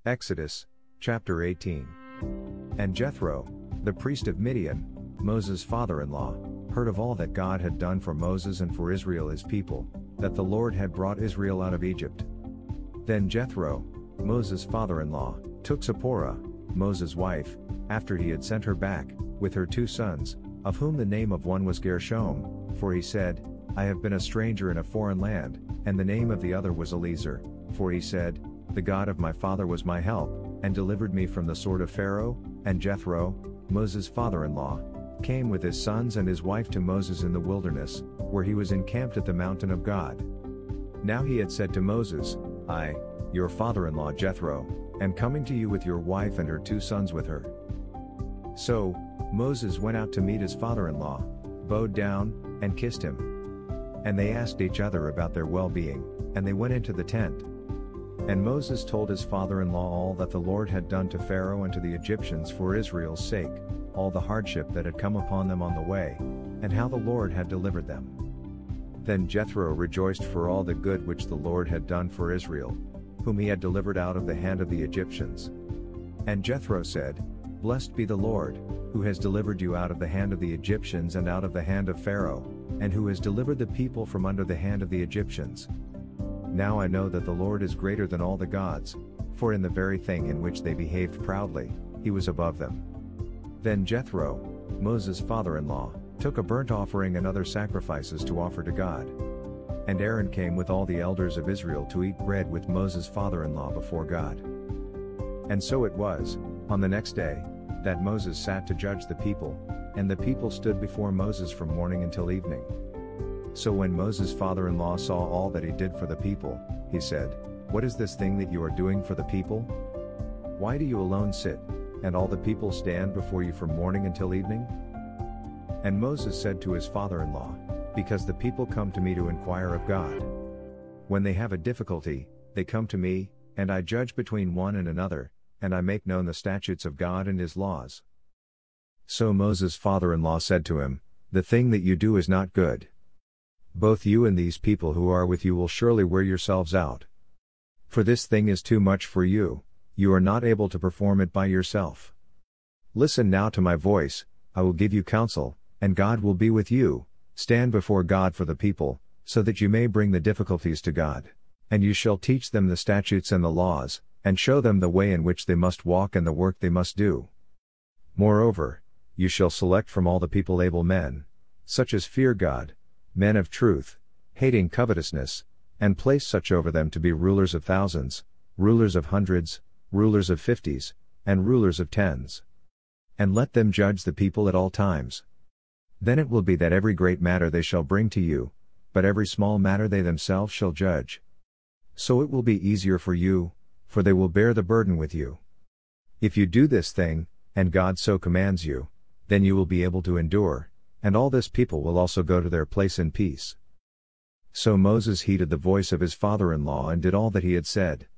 Exodus, chapter 18. And Jethro, the priest of Midian, Moses' father-in-law, heard of all that God had done for Moses and for Israel his people, that the Lord had brought Israel out of Egypt. Then Jethro, Moses' father-in-law, took Zipporah, Moses' wife, after he had sent her back, with her 2 sons, of whom the name of one was Gershom, for he said, I have been a stranger in a foreign land, and the name of the other was Eliezer, for he said, the God of my father was my help, and delivered me from the sword of Pharaoh. And Jethro, Moses' father-in-law, came with his sons and his wife to Moses in the wilderness, where he was encamped at the mountain of God. Now he had said to Moses, I, your father-in-law Jethro, am coming to you with your wife and her 2 sons with her. So, Moses went out to meet his father-in-law, bowed down, and kissed him. And they asked each other about their well-being, and they went into the tent. And Moses told his father-in-law all that the Lord had done to Pharaoh and to the Egyptians for Israel's sake, all the hardship that had come upon them on the way, and how the Lord had delivered them. Then Jethro rejoiced for all the good which the Lord had done for Israel, whom he had delivered out of the hand of the Egyptians. And Jethro said, Blessed be the Lord, who has delivered you out of the hand of the Egyptians and out of the hand of Pharaoh, and who has delivered the people from under the hand of the Egyptians. Now I know that the Lord is greater than all the gods, for in the very thing in which they behaved proudly, he was above them. Then Jethro, Moses' father-in-law, took a burnt offering and other sacrifices to offer to God. And Aaron came with all the elders of Israel to eat bread with Moses' father-in-law before God. And so it was, on the next day, that Moses sat to judge the people, and the people stood before Moses from morning until evening. So when Moses' father-in-law saw all that he did for the people, he said, What is this thing that you are doing for the people? Why do you alone sit, and all the people stand before you from morning until evening? And Moses said to his father-in-law, Because the people come to me to inquire of God. When they have a difficulty, they come to me, and I judge between one and another, and I make known the statutes of God and his laws. So Moses' father-in-law said to him, The thing that you do is not good. Both you and these people who are with you will surely wear yourselves out. For this thing is too much for you, you are not able to perform it by yourself. Listen now to my voice, I will give you counsel, and God will be with you. Stand before God for the people, so that you may bring the difficulties to God. And you shall teach them the statutes and the laws, and show them the way in which they must walk and the work they must do. Moreover, you shall select from all the people able men, such as fear God, men of truth, hating covetousness, and place such over them to be rulers of thousands, rulers of hundreds, rulers of 50s, and rulers of 10s. And let them judge the people at all times. Then it will be that every great matter they shall bring to you, but every small matter they themselves shall judge. So it will be easier for you, for they will bear the burden with you. If you do this thing, and God so commands you, then you will be able to endure, and all this people will also go to their place in peace. So Moses heeded the voice of his father-in-law and did all that he had said.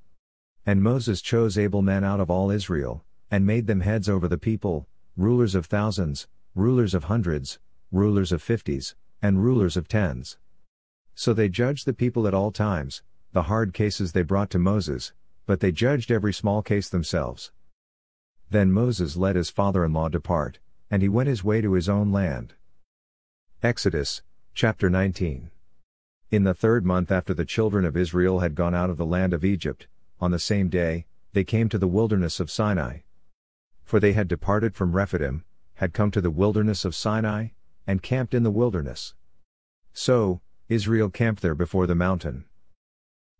And Moses chose able men out of all Israel, and made them heads over the people, rulers of thousands, rulers of hundreds, rulers of 50s, and rulers of 10s. So they judged the people at all times, the hard cases they brought to Moses, but they judged every small case themselves. Then Moses let his father-in-law depart, and he went his way to his own land. Exodus, chapter 19. In the 3rd month after the children of Israel had gone out of the land of Egypt, on the same day, they came to the wilderness of Sinai. For they had departed from Rephidim, had come to the wilderness of Sinai, and camped in the wilderness. So, Israel camped there before the mountain.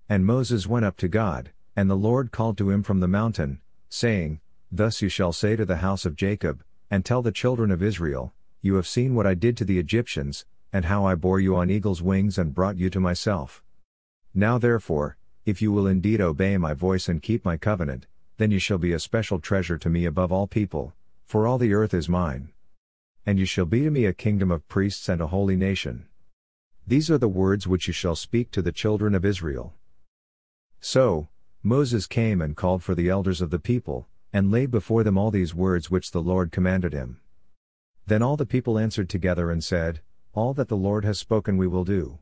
And Moses went up to God, and the Lord called to him from the mountain, saying, Thus you shall say to the house of Jacob, and tell the children of Israel, You have seen what I did to the Egyptians, and how I bore you on eagle's wings and brought you to myself. Now therefore, if you will indeed obey my voice and keep my covenant, then you shall be a special treasure to me above all people, for all the earth is mine. And you shall be to me a kingdom of priests and a holy nation. These are the words which you shall speak to the children of Israel. So, Moses came and called for the elders of the people, and laid before them all these words which the Lord commanded him. Then all the people answered together and said, All that the Lord has spoken we will do.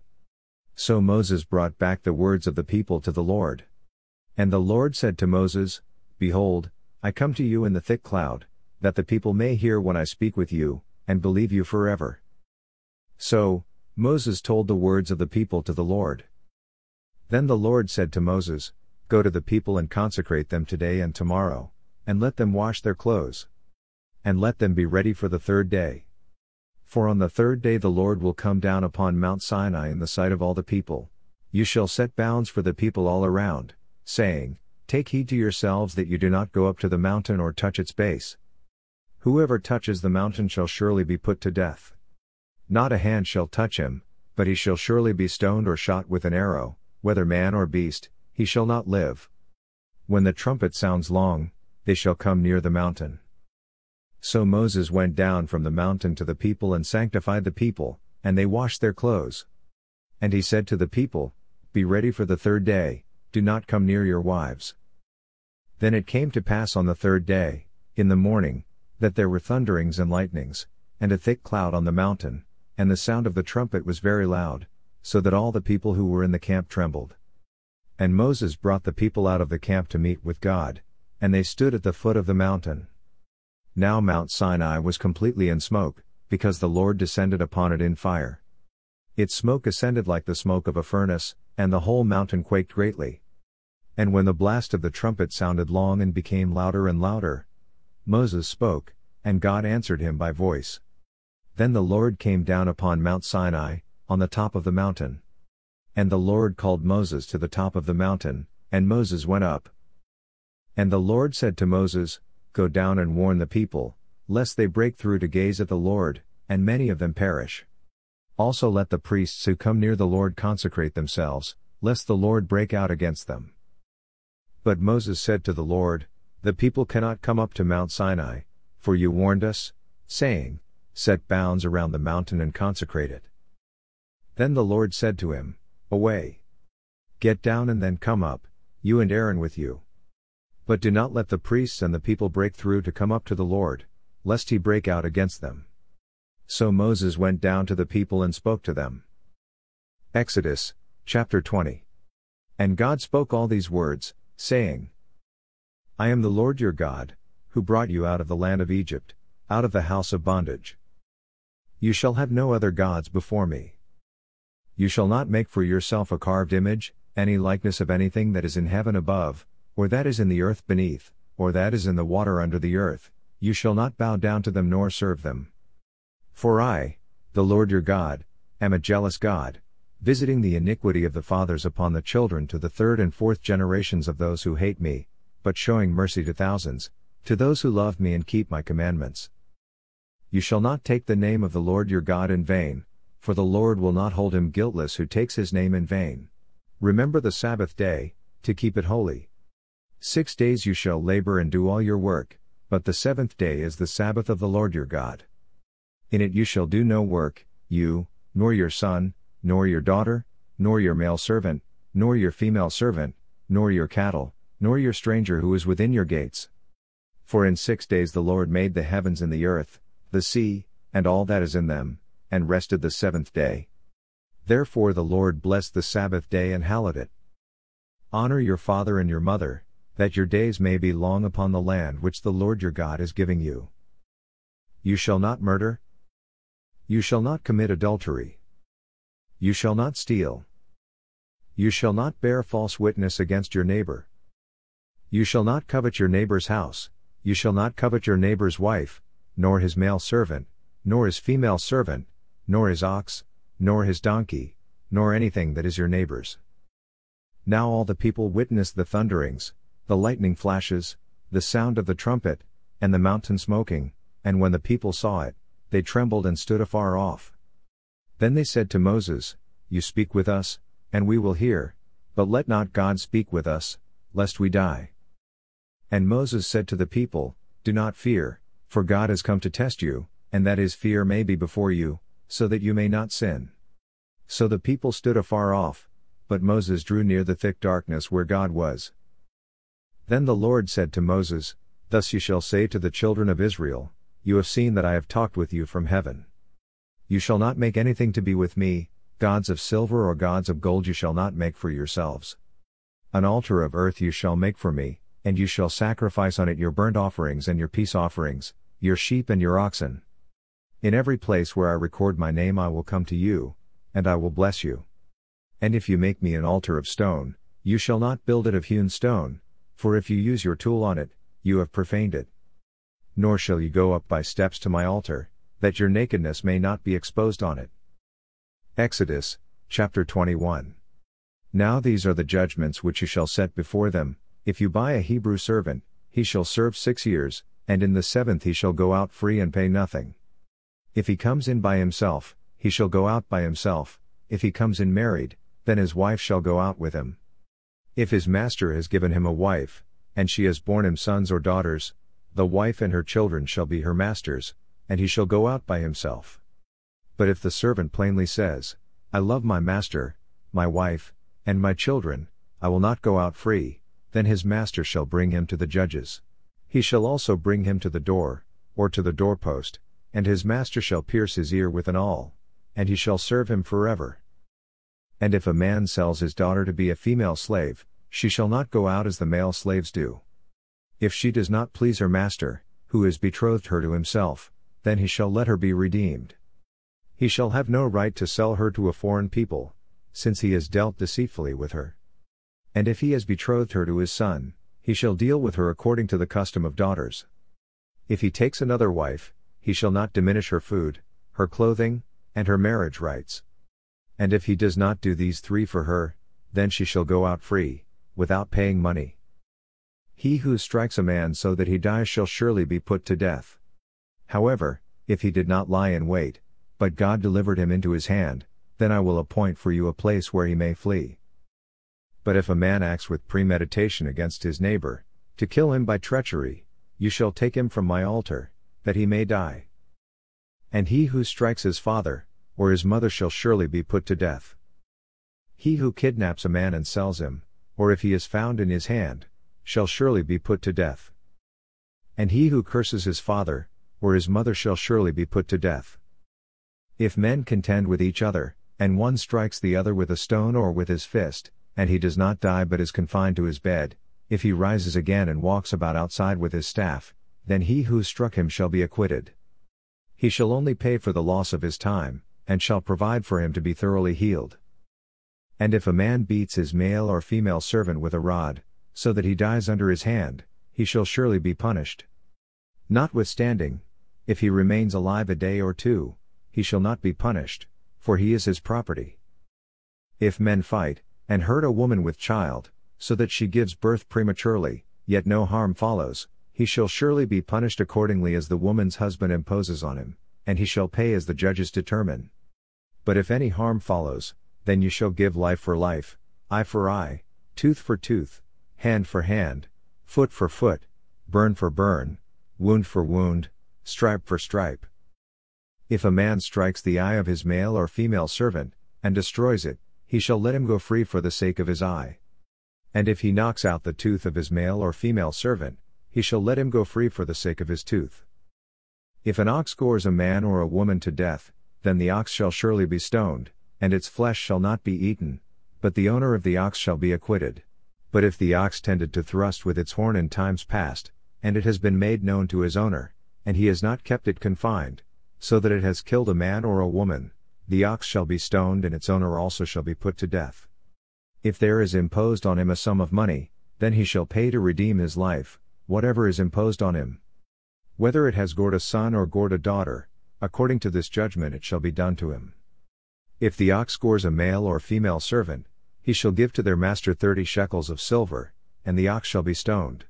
So Moses brought back the words of the people to the Lord. And the Lord said to Moses, Behold, I come to you in the thick cloud, that the people may hear when I speak with you, and believe you forever. So, Moses told the words of the people to the Lord. Then the Lord said to Moses, Go to the people and consecrate them today and tomorrow, and let them wash their clothes. And let them be ready for the third day. For on the third day the Lord will come down upon Mount Sinai in the sight of all the people. You shall set bounds for the people all around, saying, Take heed to yourselves that you do not go up to the mountain or touch its base. Whoever touches the mountain shall surely be put to death. Not a hand shall touch him, but he shall surely be stoned or shot with an arrow, whether man or beast, he shall not live. When the trumpet sounds long, they shall come near the mountain. So Moses went down from the mountain to the people and sanctified the people, and they washed their clothes. And he said to the people, Be ready for the third day, do not come near your wives. Then it came to pass on the third day, in the morning, that there were thunderings and lightnings, and a thick cloud on the mountain, and the sound of the trumpet was very loud, so that all the people who were in the camp trembled. And Moses brought the people out of the camp to meet with God, and they stood at the foot of the mountain. Now Mount Sinai was completely in smoke, because the Lord descended upon it in fire. Its smoke ascended like the smoke of a furnace, and the whole mountain quaked greatly. And when the blast of the trumpet sounded long and became louder and louder, Moses spoke, and God answered him by voice. Then the Lord came down upon Mount Sinai, on the top of the mountain. And the Lord called Moses to the top of the mountain, and Moses went up. And the Lord said to Moses, Go down and warn the people, lest they break through to gaze at the Lord, and many of them perish. Also let the priests who come near the Lord consecrate themselves, lest the Lord break out against them. But Moses said to the Lord, The people cannot come up to Mount Sinai, for you warned us, saying, Set bounds around the mountain and consecrate it. Then the Lord said to him, Away. Get down and then come up, you and Aaron with you. But do not let the priests and the people break through to come up to the Lord, lest he break out against them. So Moses went down to the people and spoke to them. Exodus, chapter 20. And God spoke all these words, saying, I am the Lord your God, who brought you out of the land of Egypt, out of the house of bondage. You shall have no other gods before me. You shall not make for yourself a carved image, any likeness of anything that is in heaven above, or that is in the earth beneath, or that is in the water under the earth. You shall not bow down to them nor serve them. For I, the Lord your God, am a jealous God, visiting the iniquity of the fathers upon the children to the third and fourth generations of those who hate me, but showing mercy to thousands, to those who love me and keep my commandments. You shall not take the name of the Lord your God in vain, for the Lord will not hold him guiltless who takes his name in vain. Remember the Sabbath day, to keep it holy. 6 days you shall labor and do all your work, but the seventh day is the Sabbath of the Lord your God. In it you shall do no work, you, nor your son, nor your daughter, nor your male servant, nor your female servant, nor your cattle, nor your stranger who is within your gates. For in 6 days the Lord made the heavens and the earth, the sea, and all that is in them, and rested the seventh day. Therefore the Lord blessed the Sabbath day and hallowed it. Honor your father and your mother, that your days may be long upon the land which the Lord your God is giving you. You shall not murder. You shall not commit adultery. You shall not steal. You shall not bear false witness against your neighbor. You shall not covet your neighbor's house. You shall not covet your neighbor's wife, nor his male servant, nor his female servant, nor his ox, nor his donkey, nor anything that is your neighbor's. Now all the people witnessed the thunderings, the lightning flashes, the sound of the trumpet, and the mountain smoking, and when the people saw it, they trembled and stood afar off. Then they said to Moses, You speak with us, and we will hear, but let not God speak with us, lest we die. And Moses said to the people, Do not fear, for God has come to test you, and that his fear may be before you, so that you may not sin. So the people stood afar off, but Moses drew near the thick darkness where God was. Then the Lord said to Moses, Thus you shall say to the children of Israel, You have seen that I have talked with you from heaven. You shall not make anything to be with me, gods of silver or gods of gold you shall not make for yourselves. An altar of earth you shall make for me, And you shall sacrifice on it your burnt offerings and your peace offerings, your sheep and your oxen. In every place where I record my name I will come to you, and I will bless you. And if you make me an altar of stone, you shall not build it of hewn stone, for if you use your tool on it, you have profaned it. Nor shall you go up by steps to my altar, that your nakedness may not be exposed on it. Exodus, chapter 21. Now these are the judgments which you shall set before them. If you buy a Hebrew servant, he shall serve 6 years, and in the 7th he shall go out free and pay nothing. If he comes in by himself, he shall go out by himself. If he comes in married, then his wife shall go out with him. If his master has given him a wife, and she has borne him sons or daughters, the wife and her children shall be her master's, and he shall go out by himself. But if the servant plainly says, I love my master, my wife, and my children, I will not go out free, then his master shall bring him to the judges. He shall also bring him to the door, or to the doorpost, and his master shall pierce his ear with an awl, and he shall serve him forever. And if a man sells his daughter to be a female slave, she shall not go out as the male slaves do. If she does not please her master, who has betrothed her to himself, then he shall let her be redeemed. He shall have no right to sell her to a foreign people, since he has dealt deceitfully with her. And if he has betrothed her to his son, he shall deal with her according to the custom of daughters. If he takes another wife, he shall not diminish her food, her clothing, and her marriage rights. And if he does not do these 3 for her, then she shall go out free, without paying money. He who strikes a man so that he dies shall surely be put to death. However, if he did not lie in wait, but God delivered him into his hand, then I will appoint for you a place where he may flee. But if a man acts with premeditation against his neighbor, to kill him by treachery, you shall take him from my altar, that he may die. And he who strikes his father, or his mother shall surely be put to death. He who kidnaps a man and sells him, or if he is found in his hand, shall surely be put to death. And he who curses his father, or his mother shall surely be put to death. If men contend with each other, and one strikes the other with a stone or with his fist, and he does not die but is confined to his bed, if he rises again and walks about outside with his staff, then he who struck him shall be acquitted. He shall only pay for the loss of his time, and shall provide for him to be thoroughly healed. And if a man beats his male or female servant with a rod, so that he dies under his hand, he shall surely be punished. Notwithstanding, if he remains alive a day or 2, he shall not be punished, for he is his property. If men fight, and hurt a woman with child, so that she gives birth prematurely, yet no harm follows, he shall surely be punished accordingly as the woman's husband imposes on him, and he shall pay as the judges determine. But if any harm follows, then you shall give life for life, eye for eye, tooth for tooth, hand for hand, foot for foot, burn for burn, wound for wound, stripe for stripe. If a man strikes the eye of his male or female servant, and destroys it, he shall let him go free for the sake of his eye. And if he knocks out the tooth of his male or female servant, he shall let him go free for the sake of his tooth. If an ox gores a man or a woman to death, then the ox shall surely be stoned, and its flesh shall not be eaten, but the owner of the ox shall be acquitted. But if the ox tended to thrust with its horn in times past, and it has been made known to his owner, and he has not kept it confined, so that it has killed a man or a woman, the ox shall be stoned and its owner also shall be put to death. If there is imposed on him a sum of money, then he shall pay to redeem his life, whatever is imposed on him. Whether it has gored a son or gored a daughter, according to this judgment it shall be done to him. If the ox gores a male or female servant, he shall give to their master 30 shekels of silver, and the ox shall be stoned.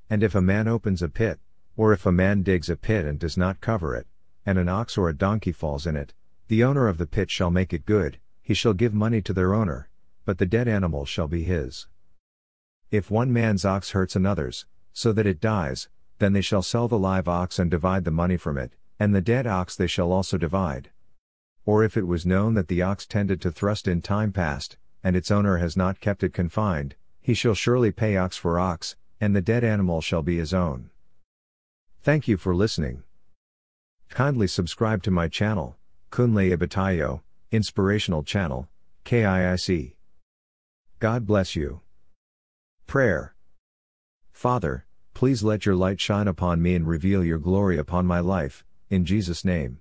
And if a man opens a pit, or if a man digs a pit and does not cover it, and an ox or a donkey falls in it, the owner of the pit shall make it good, he shall give money to their owner, but the dead animal shall be his. If one man's ox hurts another's, so that it dies, then they shall sell the live ox and divide the money from it, and the dead ox they shall also divide. Or if it was known that the ox tended to thrust in time past, and its owner has not kept it confined, he shall surely pay ox for ox, and the dead animal shall be his own. Thank you for listening. Kindly subscribe to my channel, KIIC Inspirational Channel, KIIC. God bless you. Prayer. Father, please let your light shine upon me and reveal your glory upon my life, in Jesus' name,